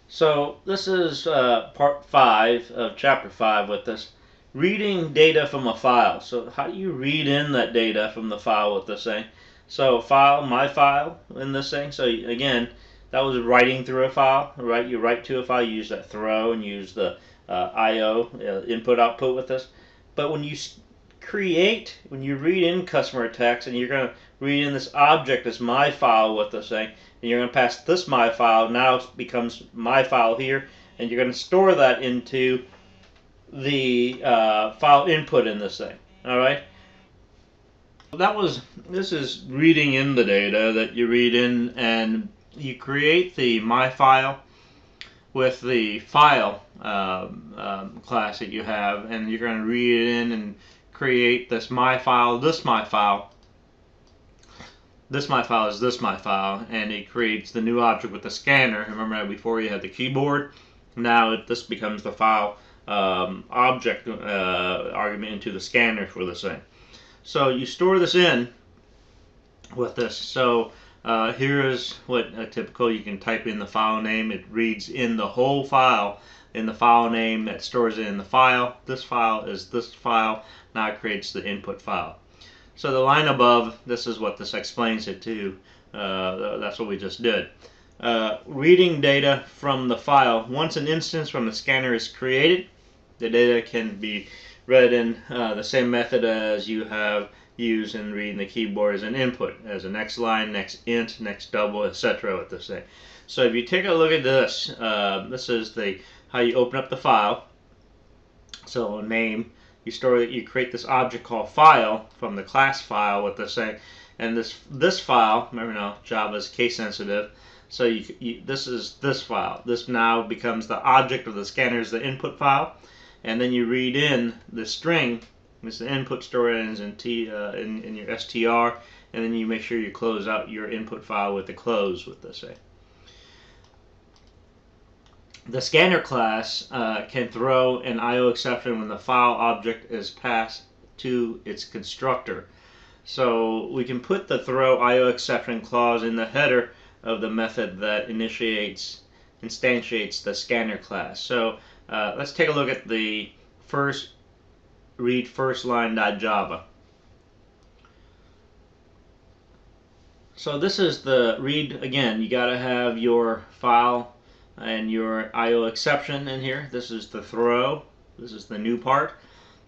So this is part 5 of chapter 5 with this reading data from a file. So how do you read in that data from the file with this thing? So file, my file in this thing. So again, that was writing through a file, right? You write to a file, you use that throw and use the IO, input output with this. But when you when you read in customer text and you're going to read in this object as my file with this thing, and you're going to pass this my file, now it becomes my file here, and you're going to store that into the file input in this thing. Alright? This is reading in the data that you read in, and you create the my file with the file class that you have, and you're going to read it in and create this my file, this my file. This my file is this my file, and it creates the new object with the scanner. Remember how before you had the keyboard? Now this becomes the file object argument into the scanner for this thing. So you store this in with this. So here is what typical. You can type in the file name. It reads in the whole file in the file name that stores it in the file. This file is this file. Now it creates the input file. So the line above, this is what this explains it to. That's what we just did. Reading data from the file. Once an instance from the scanner is created, the data can be read in the same method as you have used in reading the keyboard as an input, as a next line, next int, next double, etc. with this thing. So if you take a look at this, this is how you open up the file. So name. You create this object called file from the class file with this thing, and this file, remember now Java is case sensitive, so this is this file. This now becomes the object of the scanner is the input file, and then you read in the string. This is the input stored in your str, and then you make sure you close out your input file with the close with this thing. The scanner class can throw an IOException when the file object is passed to its constructor. So we can put the throw IOException clause in the header of the method that instantiates the scanner class. So let's take a look at the read first line.java. So this is the read. Again, you got to have your file and your IOException in here. This is the throw. This is the new part.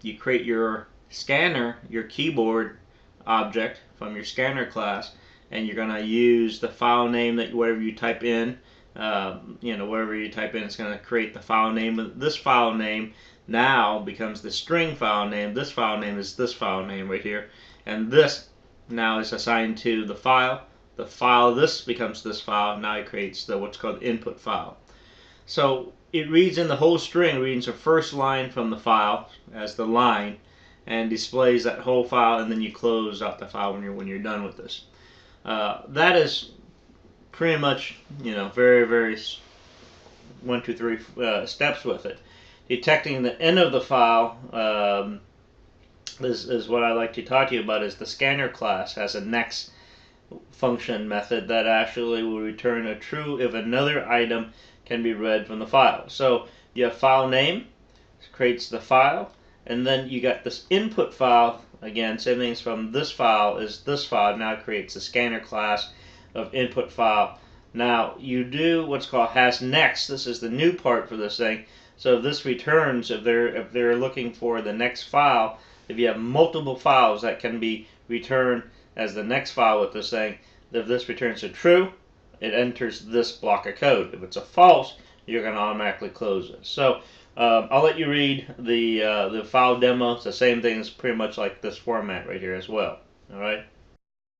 You create your scanner, your keyboard object from your scanner class, and you're going to use the file name that whatever you type in. Whatever you type in, it's going to create the file name. This file name now becomes the string file name. This file name is this file name right here, and this now is assigned to the file. The file, this becomes this file. Now it creates what's called the input file. So it reads in the whole string, reads the first line from the file as the line, and displays that whole file, and then you close out the file when you're done with this. That is pretty much very, very 1, 2, 3 steps with it. Detecting the end of the file is what I like to talk to you about. Is the scanner class has a next function method that actually will return a true if another item can be read from the file. So you have file name, creates the file, and then you got this input file. Again, same things from this file is this file. Now it creates the scanner class of input file. Now you do what's called has next. This is the new part for this thing. So if this returns, if they're looking for the next file, if you have multiple files that can be returned as the next file with this thing, if this returns a true, it enters this block of code. If it's a false, you're going to automatically close it. So I'll let you read the file demo. It's the same thing. It's pretty much like this format right here as well. All right.